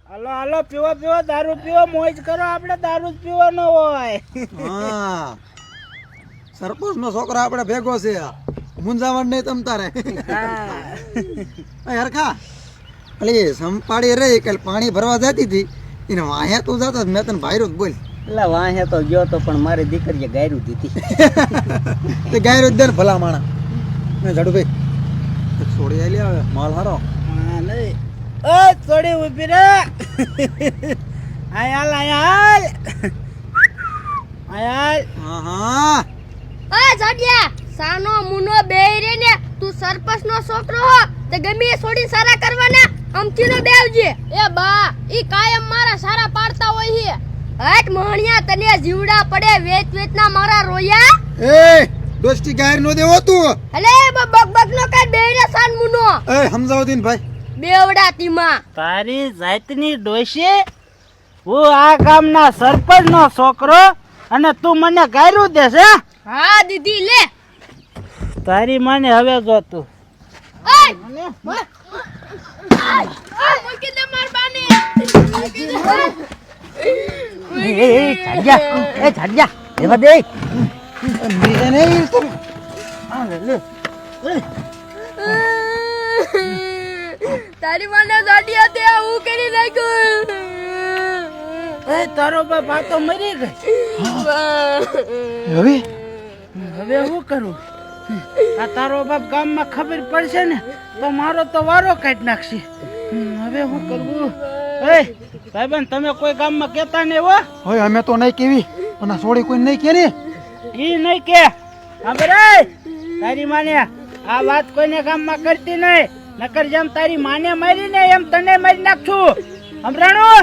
હાલો હાલો પીવો પીવો દારૂ પીવો મોજ કરો આપણે દારૂ જ પીવાનો હોય હા સરપંચ નો છોકરો આપણે ભેગો છે મુંજાવણ નહીં તમ તારે હરખા અલી સંપાડી રહી કે પાણી ભરવા જતી હતી એને વાહે તું જતો મેં તને ભાઈરો જ બોલ એટલે વાહે તો ગયો તો પણ મારી દીકરીએ ગાયરું દીધી તે ગાયરો જ દે ને ભલા માણા મેં ઝડુભાઈ છોડી આલી આવે માલ હારો હા નહીં ઓ થોડી ઊભી રે આયાલ આયાલ આયાલ હા હા ઓય જડિયા સાનો મુનો બેરે ને તું સરપંચ નો છોકરો હો તે ગમે એ છોડી સારા કરવાના અમથી નો બેવજે એ બા ઈ કાયમ મારા સારા પાડતા હોય છે હટ મોહણિયા તને જીવડા પડે વેચ વેચના મારા રોયા એ દોસ્તી ગાયર નો દેવો તું અલે બક બક નો કાઈ બેરે સાન મુનો એ સમજાવો દીન ભાઈ બેવડા તીમાં તારી જાતની ડોશી હું આ ગામના સરપંચ નો છોકરો અને તું મને ગાયરું દેશે હા દીદી લે તારી માને હવે જો તું ઓય મૂકી દે માર બાને મૂકી દે છાડ્યા એવા દે બીજે નહીં તું આ લે તારી મને જડિયા તે હું કરી નાખ્યું એ તારો બાપ આ તો મરી ગઈ હવે હવે હું કરું આ તારો બાપ ગામમાં ખબર પડશે ને તો મારો તો વારો કાઢી નાખશે હવે હું કરવું એ ભાઈબંધ તમે કોઈ ગામમાં કહેતા નહીં હો હવે અમે તો નહીં કેવી અને છોડી કોઈ નહીં કે ને ઈ નહીં કે ખબર તારી માને આ વાત કોઈને ગામમાં કરતી નહીં નકર જેમ તારી માને મારી ને એમ તને મારી નાખશું સમરાણું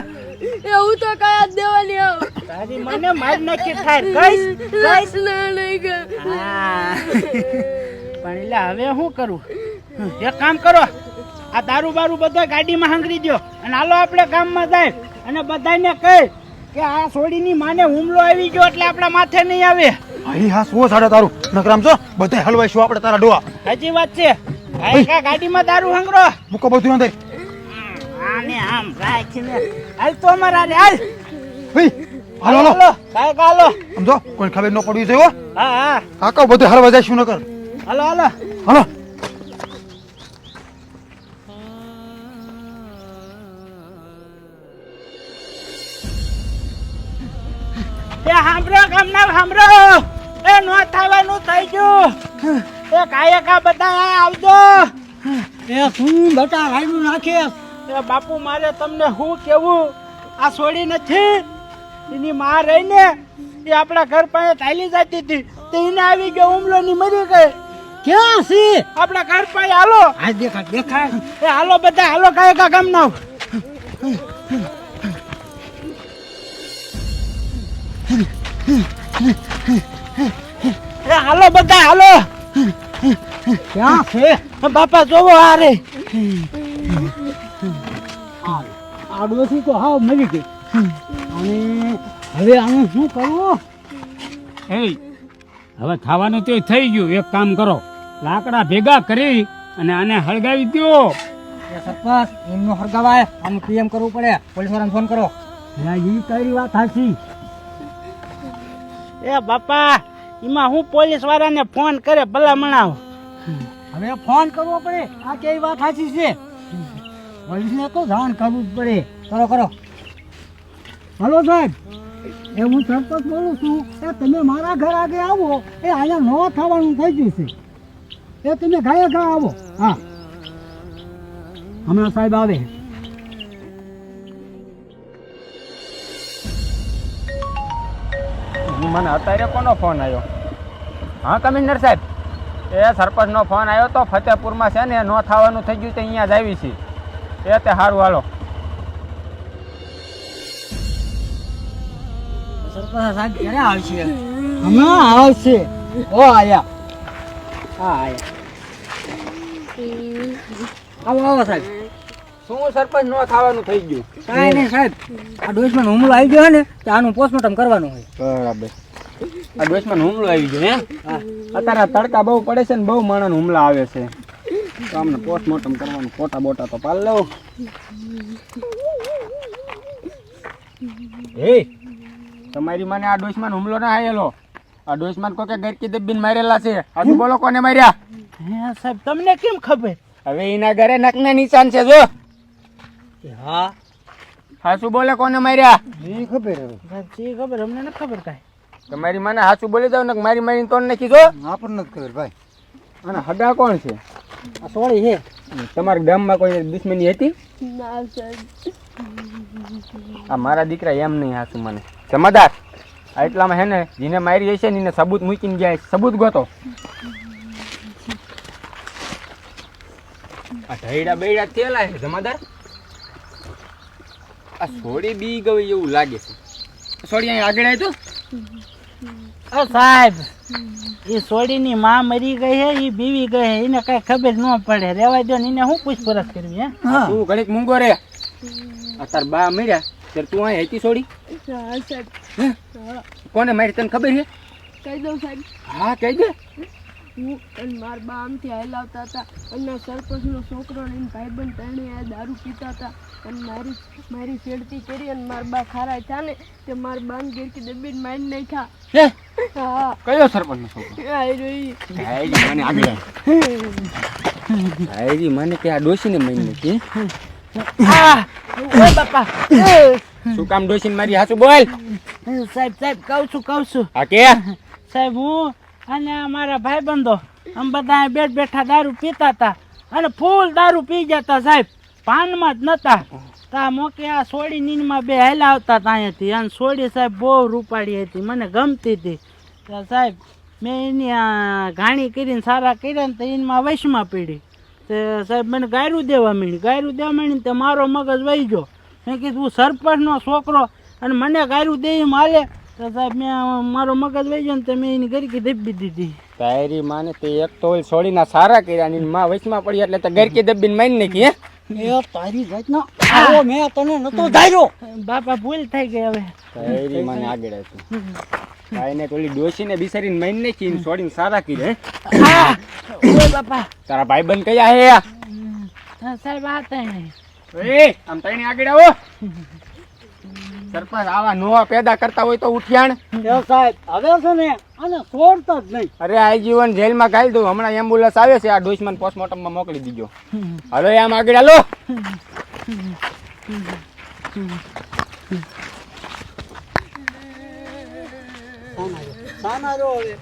એવું તો કયા દેવાની આવ તારી માને મારી નાખી થાય કઈસ ના નહીં હા પણ એટલે હવે શું કરું એક કામ કરો આ દારૂ બારૂ બધા ગાડીમાં હંગરી દો અને હાલો આપણે ગામમાં જાય અને બધાને કહે કે આ સોડીની માને હુમલો આવી ગયો એટલે આપણા માથે નહીં આવે અહીં હા સો સાડા તારું નકરામ છો બધા હલવાઈશું આપણે તારા ડોવા સાચી વાત છે આ ગાડીમાં દારૂ હંગરો મૂકો બધું અંદર આને આમ રાખીને હાલ તો અમારા રે હાલ ભાઈ હાલો હાલો કાય કાલો સમજો કોઈ ખબર ન પડવી જોઈએ હા હા કાકા બધું હલવા જઈશું નકર હાલો હાલો હાલો એ હાંભળો ગામના હાંભળો એ નો થવાનું થઈ ગયું એ કાયકા બધા આવજો એ શું બટા રાયડું નાખે એ બાપુ મારે તમને શું કેવું આ છોડી નથી એની માં રહીને એ આપણા ઘર પાસે ચાલી જતી હતી તો એને આવી ગયો હુમલો ની મરી ગઈ ક્યાં છે આપણા ઘર પાસે હાલો આ દેખાય દેખાય એ હાલો બધા હાલો કાયકા ગામના એ હાલો બધા હાલો ક્યાં છે બાપા જોવો આ રે આ ડોસી તો હાવ મરી ગઈ અને હવે આનું શું કરવું એ હવે ખાવાનું તો થઈ ગયું. એક કામ કરો, લાકડા ભેગા કરી અને આને હળગાવી દો. સરપંચ એમનો હરગાવાય આનું પીએમ કરવું પડે. પોલીસ વાળાને ફોન કરો. એ તારી વાત સાચી. એ બાપા એમાં હું પોલીસ વાળાને ફોન કરે ભલા મણાવ. હવે ફોન કરવો પડે. આ કેવી વાત સાચી છે. પોલીસને તો જાણ કરવું જ પડે. કરો કરો. હલો સાહેબ, એ હું સરપંચ બોલું છું. એ તમે મારા ઘર આગળ આવો. એ અહીંયા નવા થવાનું થઈ ગયું છે. એ તમે ગાયે ઘા આવો. હા, હમણાં સાહેબ આવે. મને અત્યારે કોનો ફોન આવ્યો? હા કમિશનર સાહેબ, એ સરપંચનો ફોન આવ્યો તો ફતેપુરમાં છે ને નો થવાનું થઈ ગયું તો અહીંયા જ આવી છે. એ તે સારું હાલો. સરપંચ સાહેબ ક્યારે આવશે? હમણાં આવશે. ઓ આયા. હા આયા. આવો આવો સાહેબ. શું સરપંચ નો થવાનું થઈ ગયું? કાંઈ નહીં સાહેબ, આ ડોશમાં હુમલો આવી ગયો ને તો આનું પોસ્ટમોર્ટમ કરવાનું હોય. બરાબર. આ ડોશમાં હુમલો આવી ગયો હે? અત્યારે તડકા બહુ પડે છે ને બહુ માણસ હુમલા આવે છે. તો અમને પોસ્ટમોર્ટમ કરવાનું ફોટા બોટા તો પાલ લો. એ તમારી મને આ ડોશમાન હુમલો ના આયેલો. આ ડોશમાન કોકે ગરકી દબીને મારેલા છે. હાચું બોલો કોને માર્યા? હે સાહેબ તમને કેમ ખબર? હવે એના ઘરે નખના નિશાન છે જો. હા હાચું બોલે કોને માર્યા? એ ખબર હવે સાહેબ શી ખબર, અમને ન ખબર કાંઈ. તમારી મને હાચું બોલી જાવ ને મારી મારીને તોડ નાખી જો. આપણને નથી ખબર ભાઈ. અને હગા કોણ છે? આ સોળી છે. તમારા ગામમાં કોઈ દુશ્મની હતી? ના સાહેબ. આ મારા દીકરા એમ નહીં હાચું મને જમાદાર. આ એટલામાં હે ને જેને મારી હશે ને એને સબૂત મૂકીને જાય. સબૂત ગોતો. આ ઢૈડા બૈડા થયેલા છે જમાદાર. આ સોડી બી ગઈ એવું લાગે છે. સોડી અહીં આગળ આવી તો ઓ સાહેબ, એ સોડીની માં મરી ગઈ હે, એ બીવી ગઈ હે, એને કઈ ખબર ન પડે. રેવા દો ને, એને શું પૂછપરછ કરવી હે? તું ઘડીક મૂંગો રે. આ તાર બા મર્યા ત્યારે તું અહીં હતી સોડી? હા સાહેબ. કોને મારી તને ખબર છે? કહી દઉં સાહેબ. હા કહી દે. હું અને મારા બા આમથી હલાવતા હતા અને સરપંચનો છોકરો ને એના ભાઈબંધ ત્રણેય આ દારૂ પીતા હતા અને મારી છેડતી કરી અને મારા બા ખારા થયા ને તે મારા બાને ગેરકી દબીને મારી નાખ્યા. હે? હા કયો સરપંચનો છોકરો? આ રહી. હાયરી મને આગળ હાયરી મને કે આ ડોશીને મરી નાખી. આ ઓય બાપા, શું કામ ડોશીને મારી? હાચું બોલ. સાહેબ કહું છું. હા કે સાહેબ હું અને અમારા ભાઈબંધો અમે બધા બેઠ બેઠા દારૂ પીતા હતા અને ફૂલ દારૂ પી જતા સાહેબ, પાનમાં જ નતા. તા મોકે આ સોડી નીનમાં બે હેલા આવતા હતા અહીંયાથી, અને સોડી સાહેબ બહુ રૂપાળી હતી, મને ગમતી હતી. તો સાહેબ મેં એની ઘાણી કરીને સારા કર્યા ને તો એમાં વશમાં પડી. તે સાહેબ મને ગાયરું દેવા માંડી તે મારો મગજ વહી ગયો. મેં કીધું સરપંચનો છોકરો અને મને ગાયરું દે એમ હાલે. તો સાહેબ મેં મારો મગજ વહી ગયો ને તો મેં એની ગરકી દબી દીધી. તારી માને તે એક તો છોડીના સારા કર્યા ની માં વચમાં પડી એટલે તે ગરકી દબીને મારી નાખી. હે એ તારી જાતનો આવો મેં તને નતો ધાર્યો. બાપા ભૂલ થઈ ગઈ હવે. તારી માને આગળ હતી કાઈને તો ઓલી ડોશીને બિચારીને મારી નાખી ને છોડીને સારા કર્યા. હા, ઓય બાપા. તારા ભાઈબંધ કયા હે? હા, સાહેબ આ તઈ. એ આમ તઈને આગળ આવો. સરપંચ આવા નોવા પેદા કરતા હોય તો ઉઠિયાણ. એ સાહેબ હવે છે ને આને છોડતા જ નહીં. અરે આ જીવન જેલમાં ઘાલી દઉં. હમણાં એમ્બ્યુલન્સ આવે છે. આ ડોશમાન પોસ્ટમોર્ટમમાં મોકલી દીજો. હાલો આમ આગળ હાલો. સાના જો હવે